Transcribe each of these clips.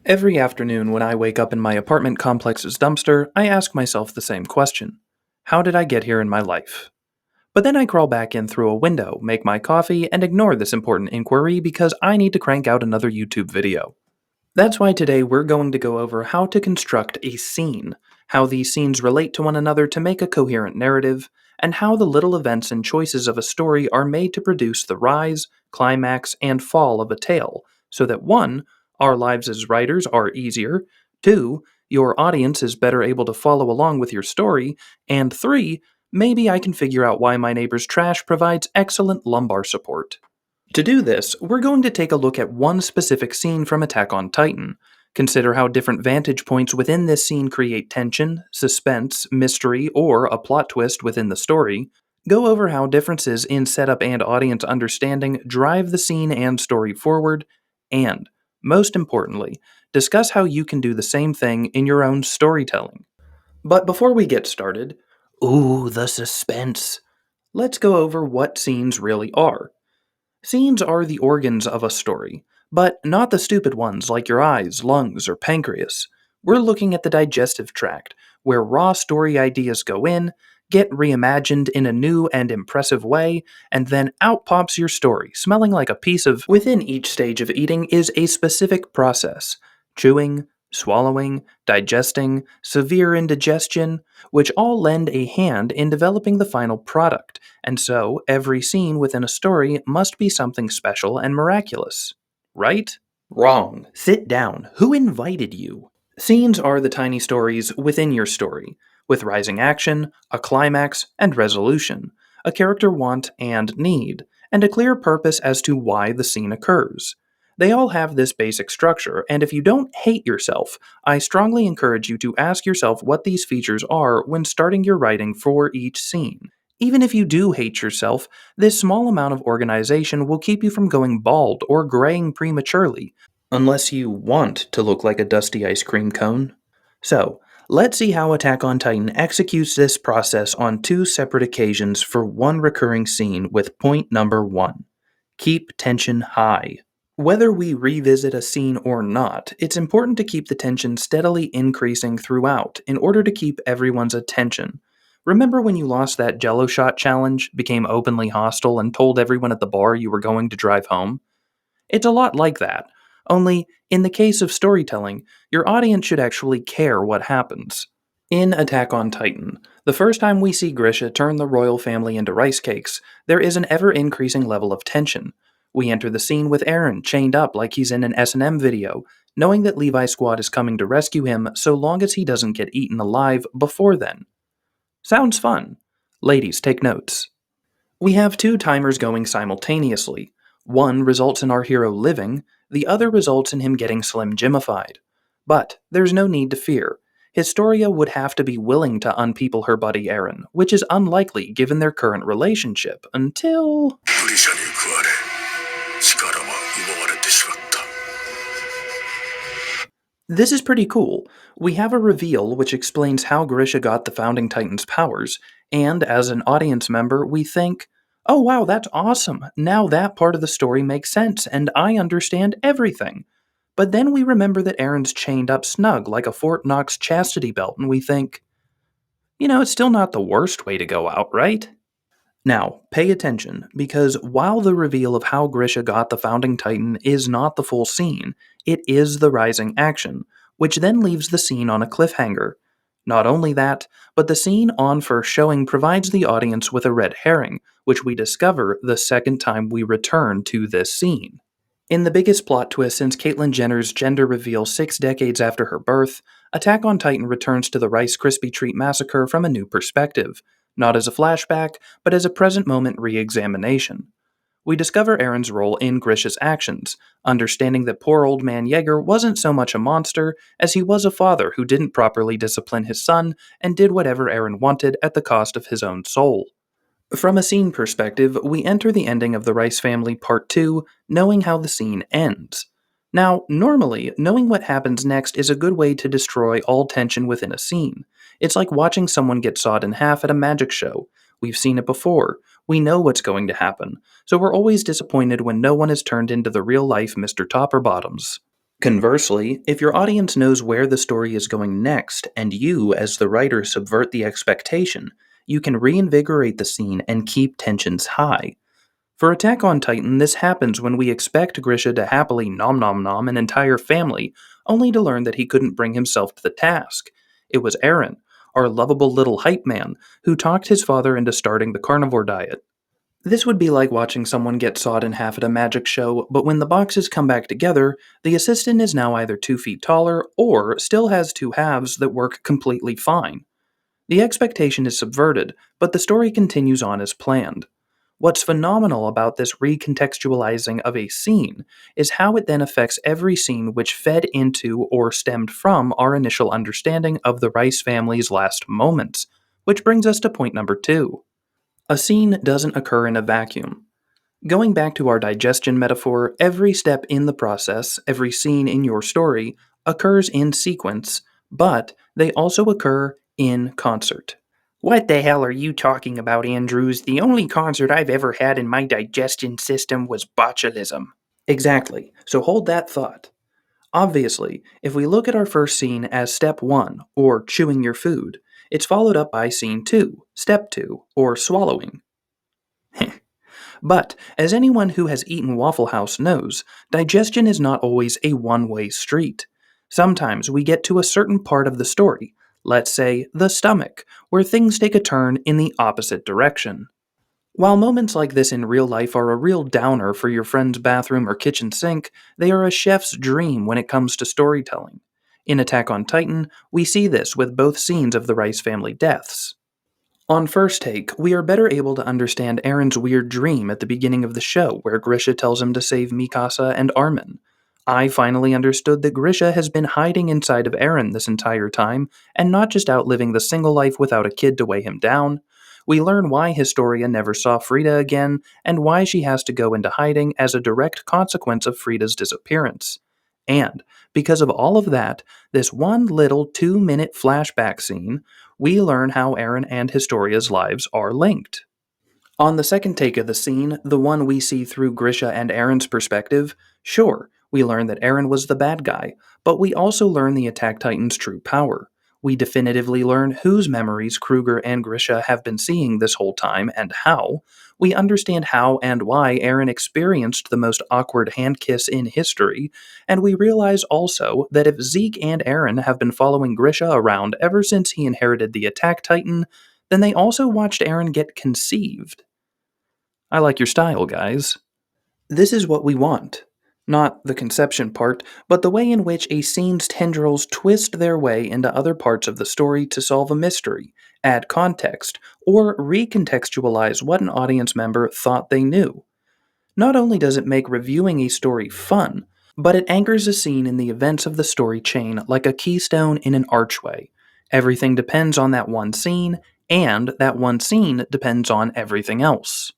Every afternoon when I wake up in my apartment complex's dumpster, I ask myself the same question. How did I get here in my life? But then I crawl back in through a window, make my coffee, and ignore this important inquiry because I need to crank out another YouTube video. That's why today we're going to go over how to construct a scene, how these scenes relate to one another to make a coherent narrative, and how the little events and choices of a story are made to produce the rise, climax, and fall of a tale, so that 1. Our lives as writers are easier, 2. Your audience is better able to follow along with your story, and 3. Maybe I can figure out why my neighbor's trash provides excellent lumbar support. To do this, we're going to take a look at one specific scene from Attack on Titan, consider how different vantage points within this scene create tension, suspense, mystery, or a plot twist within the story, go over how differences in setup and audience understanding drive the scene and story forward, and, most importantly, discuss how you can do the same thing in your own storytelling. But before we get started, ooh, the suspense! Let's go over what scenes really are. Scenes are the organs of a story, but not the stupid ones like your eyes, lungs, or pancreas. We're looking at the digestive tract, where raw story ideas go in, get reimagined in a new and impressive way, and then out pops your story, smelling like a piece of. Within each stage of eating is a specific process: chewing, swallowing, digesting, severe indigestion, which all lend a hand in developing the final product, and so every scene within a story must be something special and miraculous. Right? Wrong. Sit down. Who invited you? Scenes are the tiny stories within your story, with rising action, a climax, and resolution, a character want and need, and a clear purpose as to why the scene occurs. They all have this basic structure, and if you don't hate yourself, I strongly encourage you to ask yourself what these features are when starting your writing for each scene. Even if you do hate yourself, this small amount of organization will keep you from going bald or graying prematurely, unless you want to look like a dusty ice cream cone. So, let's see how Attack on Titan executes this process on two separate occasions for one recurring scene with point number 1. Keep tension high. Whether we revisit a scene or not, it's important to keep the tension steadily increasing throughout in order to keep everyone's attention. Remember when you lost that Jello shot challenge, became openly hostile, and told everyone at the bar you were going to drive home? It's a lot like that. Only, in the case of storytelling, your audience should actually care what happens. In Attack on Titan, the first time we see Grisha turn the royal family into rice cakes, there is an ever-increasing level of tension. We enter the scene with Eren chained up like he's in an S&M video, knowing that Levi Squad is coming to rescue him so long as he doesn't get eaten alive before then. Sounds fun. Ladies, take notes. We have two timers going simultaneously. One results in our hero living, the other results in him getting Slim Jimified. But there's no need to fear. Historia would have to be willing to unpeople her buddy Eren, which is unlikely given their current relationship, until. This is pretty cool. We have a reveal which explains how Grisha got the Founding Titan's powers, and as an audience member, we think, oh wow, that's awesome. Now that part of the story makes sense, and I understand everything. But then we remember that Eren's chained up snug like a Fort Knox chastity belt, and we think, it's still not the worst way to go out, right? Now, pay attention, because while the reveal of how Grisha got the Founding Titan is not the full scene, it is the rising action, which then leaves the scene on a cliffhanger. Not only that, but the scene on first showing provides the audience with a red herring, which we discover the second time we return to this scene. In the biggest plot twist since Caitlyn Jenner's gender reveal 6 decades after her birth, Attack on Titan returns to the Rice Krispie Treat massacre from a new perspective, not as a flashback, but as a present moment re-examination. We discover Eren's role in Grisha's actions, understanding that poor old man Yeager wasn't so much a monster as he was a father who didn't properly discipline his son and did whatever Eren wanted at the cost of his own soul. From a scene perspective, we enter the ending of The Rice Family Part 2, knowing how the scene ends. Now, normally, knowing what happens next is a good way to destroy all tension within a scene. It's like watching someone get sawed in half at a magic show. We've seen it before. We know what's going to happen, so we're always disappointed when no one is turned into the real-life Mr. Topper Bottoms. Conversely, if your audience knows where the story is going next and you, as the writer, subvert the expectation, you can reinvigorate the scene and keep tensions high. For Attack on Titan, this happens when we expect Grisha to happily nom nom nom an entire family, only to learn that he couldn't bring himself to the task. It was Eren, our lovable little hype man, who talked his father into starting the carnivore diet. This would be like watching someone get sawed in half at a magic show, but when the boxes come back together, the assistant is now either 2 feet taller or still has two halves that work completely fine. The expectation is subverted, but the story continues on as planned. What's phenomenal about this recontextualizing of a scene is how it then affects every scene which fed into or stemmed from our initial understanding of the Rice family's last moments, which brings us to point number 2. A scene doesn't occur in a vacuum. Going back to our digestion metaphor, every step in the process, every scene in your story, occurs in sequence, but they also occur in concert. What the hell are you talking about, Andrews? The only concert I've ever had in my digestion system was botulism. Exactly, so hold that thought. Obviously, if we look at our first scene as step 1, or chewing your food, it's followed up by scene 2, step 2, or swallowing. But, as anyone who has eaten Waffle House knows, digestion is not always a one-way street. Sometimes we get to a certain part of the story, let's say the stomach, where things take a turn in the opposite direction. While moments like this in real life are a real downer for your friend's bathroom or kitchen sink, they are a chef's dream when it comes to storytelling. In Attack on Titan, we see this with both scenes of the Rice family deaths. On first take, we are better able to understand Eren's weird dream at the beginning of the show where Grisha tells him to save Mikasa and Armin. I finally understood that Grisha has been hiding inside of Eren this entire time and not just out living the single life without a kid to weigh him down. We learn why Historia never saw Frida again and why she has to go into hiding as a direct consequence of Frida's disappearance. And, because of all of that, this one little 2-minute flashback scene, we learn how Eren and Historia's lives are linked. On the second take of the scene, the one we see through Grisha and Eren's perspective, sure, we learn that Eren was the bad guy, but we also learn the Attack Titan's true power. We definitively learn whose memories Kruger and Grisha have been seeing this whole time and how. We understand how and why Eren experienced the most awkward hand kiss in history, and we realize also that if Zeke and Eren have been following Grisha around ever since he inherited the Attack Titan, then they also watched Eren get conceived. I like your style, guys. This is what we want. Not the conception part, but the way in which a scene's tendrils twist their way into other parts of the story to solve a mystery, add context, or recontextualize what an audience member thought they knew. Not only does it make reviewing a story fun, but it anchors a scene in the events of the story chain like a keystone in an archway. Everything depends on that one scene, and that one scene depends on everything else.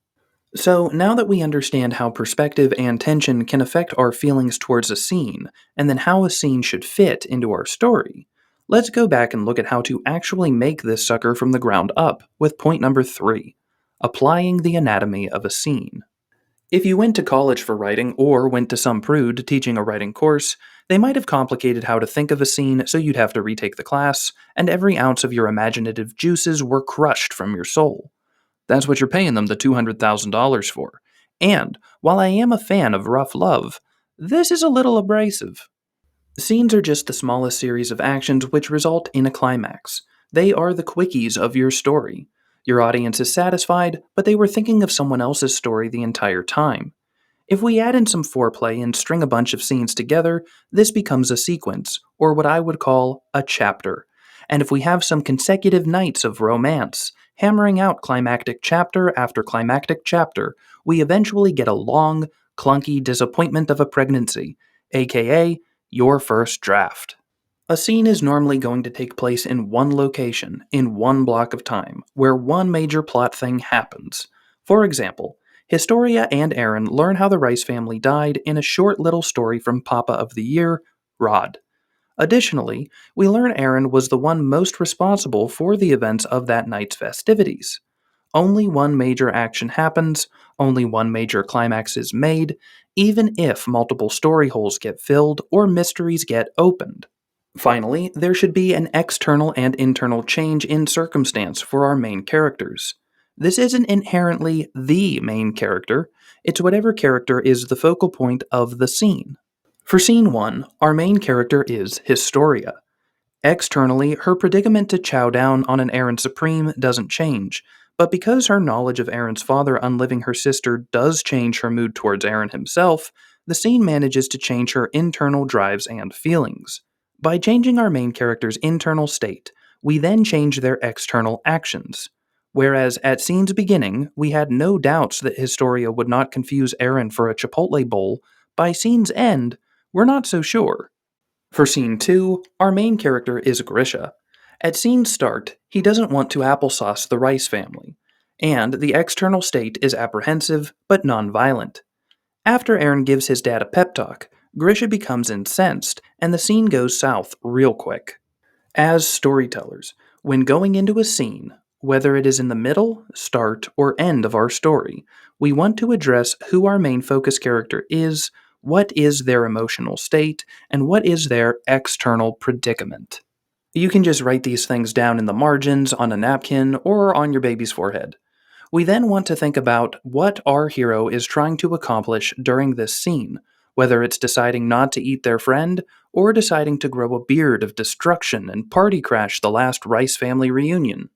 So, now that we understand how perspective and tension can affect our feelings towards a scene, and then how a scene should fit into our story, let's go back and look at how to actually make this sucker from the ground up with point number 3, applying the anatomy of a scene. If you went to college for writing or went to some prude teaching a writing course, they might have complicated how to think of a scene so you'd have to retake the class, and every ounce of your imaginative juices were crushed from your soul. That's what you're paying them the $200,000 for. And, while I am a fan of rough love, this is a little abrasive. Scenes are just the smallest series of actions which result in a climax. They are the quickies of your story. Your audience is satisfied, but they were thinking of someone else's story the entire time. If we add in some foreplay and string a bunch of scenes together, this becomes a sequence, or what I would call a chapter. And if we have some consecutive nights of romance, hammering out climactic chapter after climactic chapter, we eventually get a long, clunky disappointment of a pregnancy, aka your first draft. A scene is normally going to take place in one location, in one block of time, where one major plot thing happens. For example, Historia and Eren learn how the Rice family died in a short little story from Papa of the Year, Rod. Additionally, we learn Eren was the one most responsible for the events of that night's festivities. only one major action happens, only one major climax is made, even if multiple story holes get filled or mysteries get opened. Finally, there should be an external and internal change in circumstance for our main characters. This isn't inherently the main character, it's whatever character is the focal point of the scene. For scene 1, our main character is Historia. Externally, her predicament to chow down on an Aaron Supreme doesn't change, but because her knowledge of Aaron's father unliving her sister does change her mood towards Aaron himself, the scene manages to change her internal drives and feelings. By changing our main character's internal state, we then change their external actions. Whereas at scene's beginning, we had no doubts that Historia would not confuse Aaron for a Chipotle bowl, by scene's end, we're not so sure. For scene 2, our main character is Grisha. At scene's start, he doesn't want to applesauce the Rice family, and the external state is apprehensive but non-violent. After Aaron gives his dad a pep talk, Grisha becomes incensed, and the scene goes south real quick. As storytellers, when going into a scene, whether it is in the middle, start, or end of our story, we want to address who our main focus character is, what is their emotional state, and what is their external predicament. You can just write these things down in the margins, on a napkin, or on your baby's forehead. We then want to think about what our hero is trying to accomplish during this scene, whether it's deciding not to eat their friend, or deciding to grow a beard of destruction and party crash the last Rice family reunion.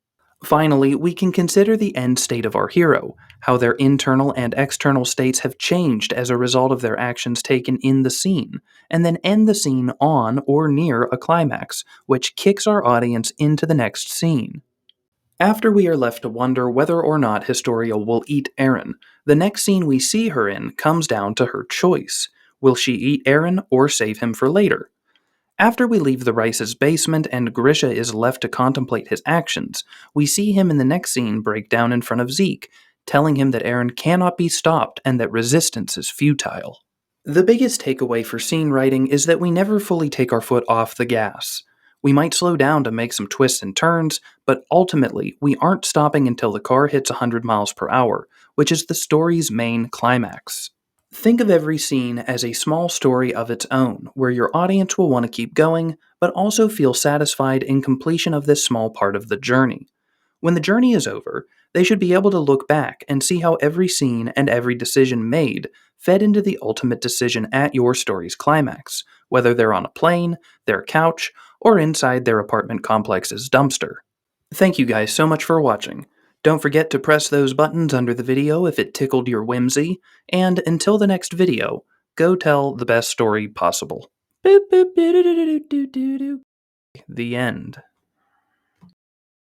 Finally, we can consider the end state of our hero, how their internal and external states have changed as a result of their actions taken in the scene, and then end the scene on or near a climax, which kicks our audience into the next scene. After we are left to wonder whether or not Historia will eat Aaron, the next scene we see her in comes down to her choice. Will she eat Aaron or save him for later? After we leave the Rice's basement and Grisha is left to contemplate his actions, we see him in the next scene break down in front of Zeke, telling him that Aaron cannot be stopped and that resistance is futile. The biggest takeaway for scene writing is that we never fully take our foot off the gas. We might slow down to make some twists and turns, but ultimately, we aren't stopping until the car hits 100 miles per hour, which is the story's main climax. Think of every scene as a small story of its own, where your audience will want to keep going, but also feel satisfied in completion of this small part of the journey. When the journey is over, they should be able to look back and see how every scene and every decision made fed into the ultimate decision at your story's climax, whether they're on a plane, their couch, or inside their apartment complex's dumpster. Thank you guys so much for watching. Don't forget to press those buttons under the video if it tickled your whimsy, and until the next video, go tell the best story possible. Boop, boop, doo, doo, doo, doo, doo, doo. The end.